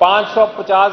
550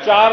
4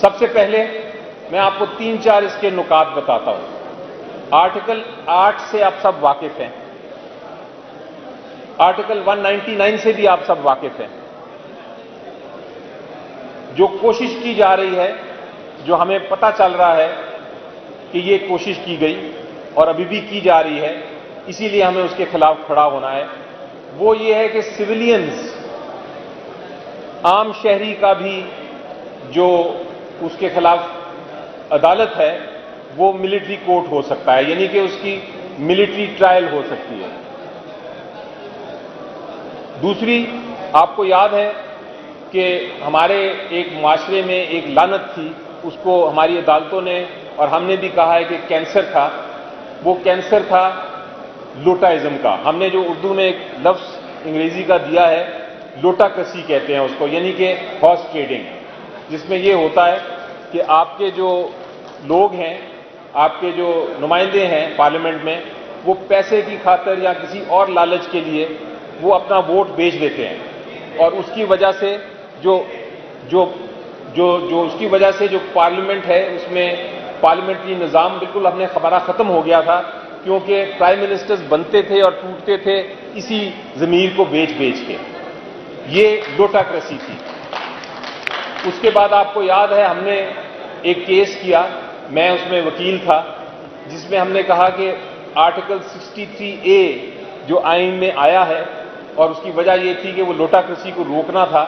سب سے پہلے میں آپ کو 3-4 اس کے نکات بتاتا ہوں۔ آرٹیکل 8 سے آپ سب واقف ہیں، آرٹیکل 199 سے بھی آپ سب واقف ہیں۔ جو کوشش کی جا رہی ہے، جو ہمیں پتہ چل رہا ہے کہ یہ کوشش کی گئی اور ابھی بھی کی جا رہی ہے، اسی لیے ہمیں اس کے خلاف کھڑا ہونا ہے، وہ یہ ہے کہ سویلینز، عام شہری کا بھی جو اس کے خلاف عدالت ہے وہ ملٹری کورٹ ہو سکتا ہے، یعنی کہ اس کی ملٹری ٹرائل ہو سکتی ہے۔ دوسری، آپ کو یاد ہے کہ ہمارے ایک معاشرے میں ایک لعنت تھی، اس کو ہماری عدالتوں نے اور ہم نے بھی کہا ہے کہ کینسر تھا، وہ کینسر تھا لوٹائزم کا۔ ہم نے جو اردو میں ایک لفظ انگریزی کا دیا ہے، لوٹاکسی کہتے ہیں اس کو، یعنی کہ ہارس ٹریڈنگ، جس میں یہ ہوتا ہے کہ آپ کے جو لوگ ہیں، آپ کے جو نمائندے ہیں پارلیمنٹ میں، وہ پیسے کی خاطر یا کسی اور لالچ کے لیے وہ اپنا ووٹ بیچ دیتے ہیں، اور اس کی وجہ سے اس کی وجہ سے جو پارلیمنٹ ہے اس میں پارلیمنٹری نظام بالکل ہمارا ختم ہو گیا تھا، کیونکہ پرائم منسٹرز بنتے تھے اور ٹوٹتے تھے اسی ضمیر کو بیچ کے۔ یہ لوٹاکریسی تھی۔ اس کے بعد آپ کو یاد ہے ہم نے ایک کیس کیا، میں اس میں وکیل تھا، جس میں ہم نے کہا کہ آرٹیکل 63A جو آئین میں آیا ہے، اور اس کی وجہ یہ تھی کہ وہ لوٹاکریسی کو روکنا تھا،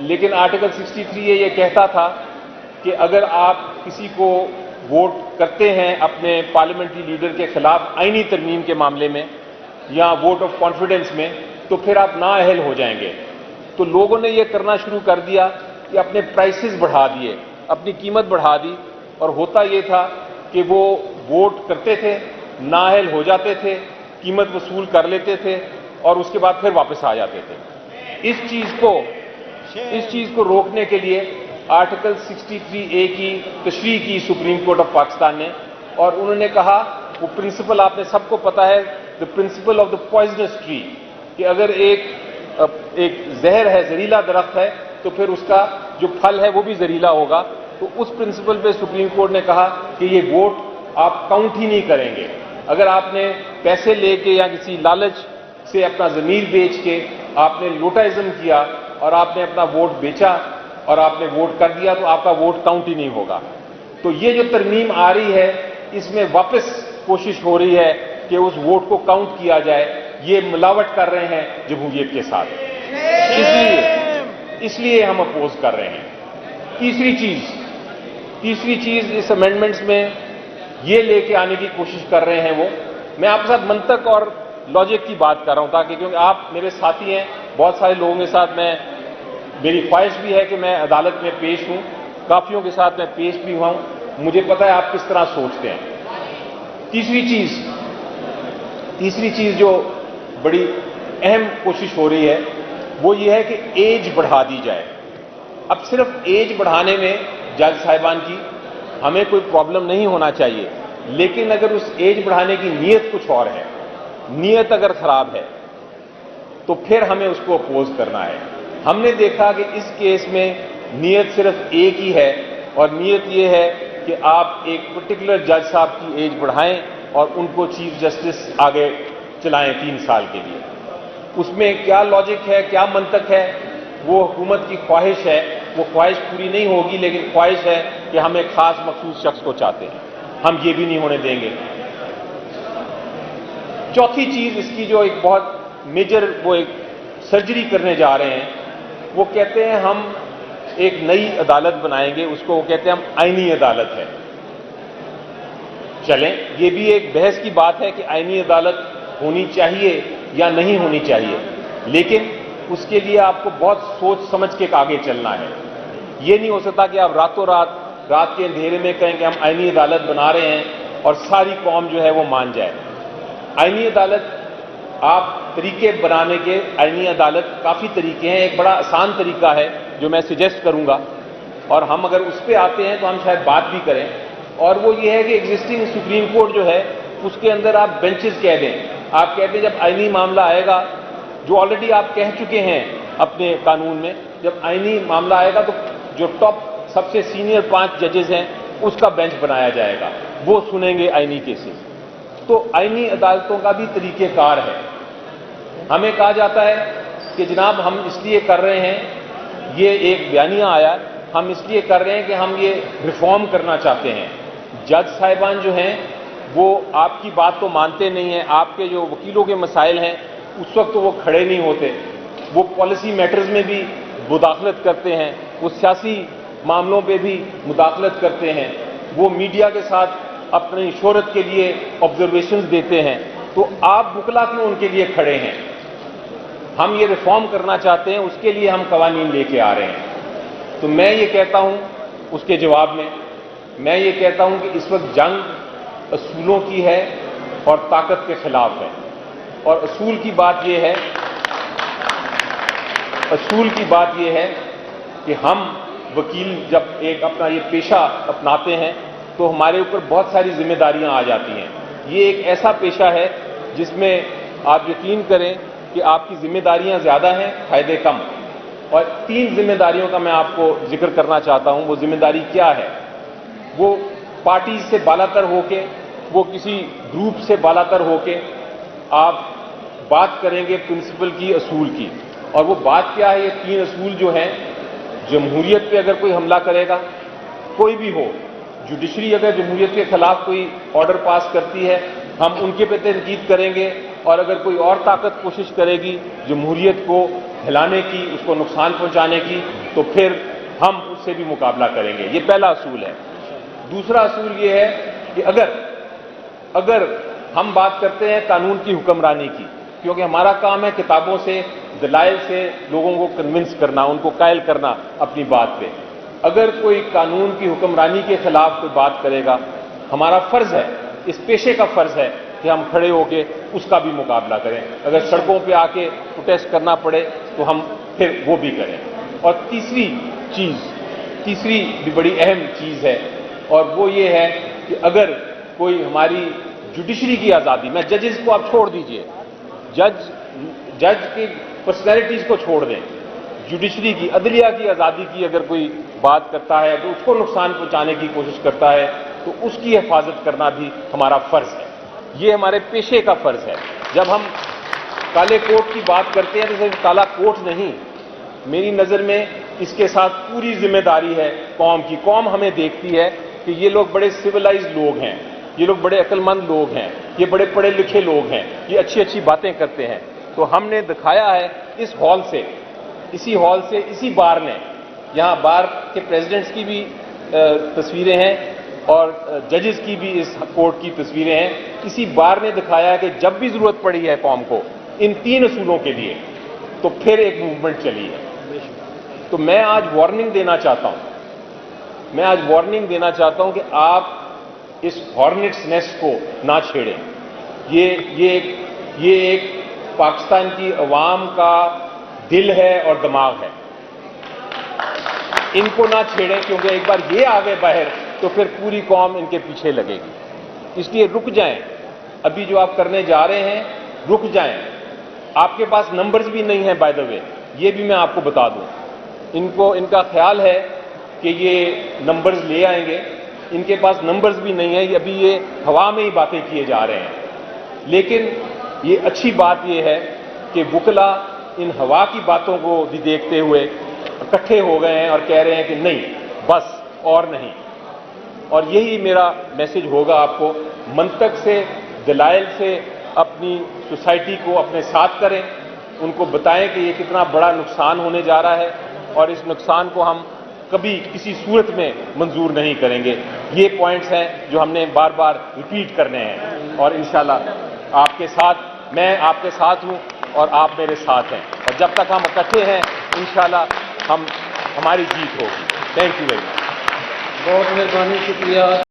لیکن آرٹیکل 63A یہ کہتا تھا کہ اگر آپ کسی کو ووٹ کرتے ہیں اپنے پارلیمنٹری لیڈر کے خلاف آئینی ترمیم کے معاملے میں یا ووٹ آف کانفیڈنس میں، تو پھر آپ نااہل ہو جائیں گے۔ تو لوگوں نے یہ کرنا شروع کر دیا کہ اپنے پرائسز بڑھا دیے، اپنی قیمت بڑھا دی، اور ہوتا یہ تھا کہ وہ ووٹ کرتے تھے، نااہل ہو جاتے تھے، قیمت وصول کر لیتے تھے، اور اس کے بعد پھر واپس آ جاتے تھے۔ اس چیز کو روکنے کے لیے آرٹیکل 63A کی تشریح کی سپریم کورٹ آف پاکستان نے، اور انہوں نے کہا، وہ پرنسپل آپ نے سب کو پتا ہے، the principle of the poisonous tree, کہ اگر ایک زہر ہے، زہریلا درخت ہے، تو پھر اس کا جو پھل ہے وہ بھی زہریلا ہوگا۔ تو اس پرنسپل پہ سپریم کورٹ نے کہا کہ یہ ووٹ آپ کاؤنٹ ہی نہیں کریں گے۔ اگر آپ نے پیسے لے کے یا کسی لالچ سے اپنا ضمیر بیچ کے آپ نے لوٹائزم کیا اور آپ نے اپنا ووٹ بیچا اور آپ نے ووٹ کر دیا، تو آپ کا ووٹ کاؤنٹ ہی نہیں ہوگا۔ تو یہ جو ترمیم آ رہی ہے، اس میں واپس کوشش ہو رہی ہے کہ اس ووٹ کو کاؤنٹ کیا جائے۔ یہ ملاوٹ کر رہے ہیں جمہوریت کے ساتھ، اس لیے ہم اپوز کر رہے ہیں۔ تیسری چیز اس امینڈمنٹس میں یہ لے کے آنے کی کوشش کر رہے ہیں، وہ میں آپ کے ساتھ منطق اور لاجک کی بات کر رہا ہوں، تاکہ کیونکہ آپ میرے ساتھی ہیں، بہت سارے لوگوں کے ساتھ میری خواہش بھی ہے کہ میں عدالت میں پیش ہوں، کافیوں کے ساتھ میں پیش بھی ہوا ہوں، مجھے پتہ ہے آپ کس طرح سوچتے ہیں۔ تیسری چیز جو بڑی اہم کوشش ہو رہی ہے وہ یہ ہے کہ ایج بڑھا دی جائے۔ اب صرف ایج بڑھانے میں جج صاحبان کی ہمیں کوئی پرابلم نہیں ہونا چاہیے، لیکن اگر اس ایج بڑھانے کی نیت کچھ اور ہے، نیت اگر خراب ہے، تو پھر ہمیں اس کو اپوز کرنا ہے۔ ہم نے دیکھا کہ اس کیس میں نیت صرف ایک ہی ہے، اور نیت یہ ہے کہ آپ ایک پرٹیکولر جج صاحب کی ایج بڑھائیں اور ان کو چیف جسٹس آگے چلائیں 3 سال کے لیے۔ اس میں کیا لاجک ہے، کیا منطق ہے، وہ حکومت کی خواہش ہے، وہ خواہش پوری نہیں ہوگی، لیکن خواہش ہے کہ ہم ایک خاص مخصوص شخص کو چاہتے ہیں، ہم یہ بھی نہیں ہونے دیں گے۔ چوتھی چیز اس کی جو ایک بہت میجر وہ ایک سرجری کرنے جا رہے ہیں، وہ کہتے ہیں ہم ایک نئی عدالت بنائیں گے، اس کو وہ کہتے ہیں ہم آئینی عدالت ہے۔ چلیں، یہ بھی ایک بحث کی بات ہے کہ آئینی عدالت ہونی چاہیے یا نہیں ہونی چاہیے، لیکن اس کے لیے آپ کو بہت سوچ سمجھ کے آگے چلنا ہے۔ یہ نہیں ہو سکتا کہ آپ راتوں رات کے اندھیرے میں کہیں کہ ہم آئینی عدالت بنا رہے ہیں اور ساری قوم جو ہے وہ مان جائے۔ آئینی عدالت آپ طریقے بنانے کے، آئینی عدالت کافی طریقے ہیں، ایک بڑا آسان طریقہ ہے جو میں سجیسٹ کروں گا، اور ہم اگر اس پہ آتے ہیں تو ہم شاید بات بھی کریں، اور وہ یہ ہے کہ ایگزسٹنگ سپریم کورٹ جو ہے اس کے اندر آپ بینچز کہہ دیں، آپ کہتے ہیں جب آئینی معاملہ آئے گا، جو آلریڈی آپ کہہ چکے ہیں اپنے قانون میں، جب آئینی معاملہ آئے گا تو جو ٹاپ سب سے سینئر 5 ججز ہیں اس کا بینچ بنایا جائے گا، وہ سنیں گے آئینی کیسز۔ تو آئینی عدالتوں کا بھی طریقہ کار ہے۔ ہمیں کہا جاتا ہے کہ جناب ہم اس لیے کر رہے ہیں، یہ ایک بیانیہ آیا، ہم اس لیے کر رہے ہیں کہ ہم یہ ریفارم کرنا چاہتے ہیں۔ جج صاحبان جو ہیں وہ آپ کی بات تو مانتے نہیں ہیں، آپ کے جو وکیلوں کے مسائل ہیں اس وقت تو وہ کھڑے نہیں ہوتے، وہ پالیسی میٹرز میں بھی مداخلت کرتے ہیں، وہ سیاسی معاملوں پہ بھی مداخلت کرتے ہیں، وہ میڈیا کے ساتھ اپنی شہرت کے لیے آبزرویشنز دیتے ہیں۔ تو آپ وکلا کیوں ان کے لیے کھڑے ہیں؟ ہم یہ ریفارم کرنا چاہتے ہیں، اس کے لیے ہم قوانین لے کے آ رہے ہیں۔ تو میں یہ کہتا ہوں اس کے جواب میں یہ کہتا ہوں کہ اس وقت جنگ اصولوں کی ہے اور طاقت کے خلاف ہے، اور اصول کی بات یہ ہے کہ ہم وکیل جب ایک اپنا یہ پیشہ اپناتے ہیں تو ہمارے اوپر بہت ساری ذمہ داریاں آ جاتی ہیں۔ یہ ایک ایسا پیشہ ہے جس میں آپ یقین کریں کہ آپ کی ذمہ داریاں زیادہ ہیں، فائدے کم۔ اور 3 ذمہ داریوں کا میں آپ کو ذکر کرنا چاہتا ہوں۔ وہ ذمہ داری کیا ہے؟ وہ پارٹی سے بالا تر ہو کے، وہ کسی گروپ سے بالا تر ہو کے آپ بات کریں گے پرنسپل کی، اصول کی۔ اور وہ بات کیا ہے؟ یہ 3 اصول جو ہیں، جمہوریت پہ اگر کوئی حملہ کرے گا، کوئی بھی ہو، جوڈیشری اگر جمہوریت کے خلاف کوئی آرڈر پاس کرتی ہے ہم ان کے پہ تنقید کریں گے، اور اگر کوئی اور طاقت کوشش کرے گی جمہوریت کو ہلانے کی، اس کو نقصان پہنچانے کی، تو پھر ہم اس سے بھی مقابلہ کریں گے۔ یہ پہلا اصول ہے۔ دوسرا اصول یہ ہے کہ اگر ہم بات کرتے ہیں قانون کی حکمرانی کی، کیونکہ ہمارا کام ہے کتابوں سے، دلائل سے لوگوں کو کنونس کرنا، ان کو قائل کرنا اپنی بات پہ۔ اگر کوئی قانون کی حکمرانی کے خلاف کوئی بات کرے گا، ہمارا فرض ہے، اس پیشے کا فرض ہے کہ ہم کھڑے ہو کے اس کا بھی مقابلہ کریں۔ اگر سڑکوں پہ آ کے پروٹیسٹ کرنا پڑے تو ہم پھر وہ بھی کریں۔ اور تیسری بھی بڑی اہم چیز ہے، اور وہ یہ ہے کہ اگر کوئی ہماری جوڈیشری کی آزادی، میں ججز کو آپ چھوڑ دیجئے، جج کی پرسنالٹیز کو چھوڑ دیں، جوڈیشری کی، عدلیہ کی آزادی کی اگر کوئی بات کرتا ہے تو اس کو نقصان پہنچانے کی کوشش کرتا ہے تو اس کی حفاظت کرنا بھی ہمارا فرض ہے۔ یہ ہمارے پیشے کا فرض ہے۔ جب ہم کالے کوٹ کی بات کرتے ہیں تو صرف کالا کوٹ نہیں، میری نظر میں اس کے ساتھ پوری ذمہ داری ہے قوم کی۔ قوم ہمیں دیکھتی ہے کہ یہ لوگ بڑے سویلائزڈ لوگ ہیں، یہ لوگ بڑے عقل مند لوگ ہیں، یہ بڑے پڑھے لکھے لوگ ہیں، یہ اچھی باتیں کرتے ہیں۔ تو ہم نے دکھایا ہے اسی ہال سے اسی بار نے، یہاں بار کے پریزیڈنٹس کی بھی تصویریں ہیں اور ججز کی بھی اس کورٹ کی تصویریں ہیں، اسی بار نے دکھایا ہے کہ جب بھی ضرورت پڑی ہے قوم کو ان 3 اصولوں کے لیے تو پھر ایک موومنٹ چلی ہے۔ تو میں آج وارننگ دینا چاہتا ہوں کہ آپ اس ہارنٹس نیسٹ کو نہ چھیڑیں۔ یہ ایک پاکستان کی عوام کا دل ہے اور دماغ ہے، ان کو نہ چھیڑیں، کیونکہ ایک بار یہ آ گئے باہر تو پھر پوری قوم ان کے پیچھے لگے گی۔ اس لیے رک جائیں، ابھی جو آپ کرنے جا رہے ہیں رک جائیں۔ آپ کے پاس نمبرز بھی نہیں ہیں بائی دا وے، یہ بھی میں آپ کو بتا دوں۔ ان کا خیال ہے کہ یہ نمبرز لے آئیں گے، ان کے پاس نمبرز بھی نہیں ہیں، ابھی یہ ہوا میں ہی باتیں کیے جا رہے ہیں۔ لیکن یہ اچھی بات یہ ہے کہ وکلا ان ہوا کی باتوں کو بھی دیکھتے ہوئے اکٹھے ہو گئے ہیں اور کہہ رہے ہیں کہ نہیں، بس اور نہیں۔ اور یہی میرا میسج ہوگا آپ کو، منطق سے، دلائل سے اپنی سوسائٹی کو اپنے ساتھ کریں، ان کو بتائیں کہ یہ کتنا بڑا نقصان ہونے جا رہا ہے اور اس نقصان کو ہم کبھی کسی صورت میں منظور نہیں کریں گے۔ یہ پوائنٹس ہیں جو ہم نے بار بار ریپیٹ کرنے ہیں، اور انشاءاللہ میں آپ کے ساتھ ہوں اور آپ میرے ساتھ ہیں، اور جب تک ہم اکٹھے ہیں انشاءاللہ ہماری جیت ہوگی۔ Thank you very much. بہت مہربانی، شکریہ۔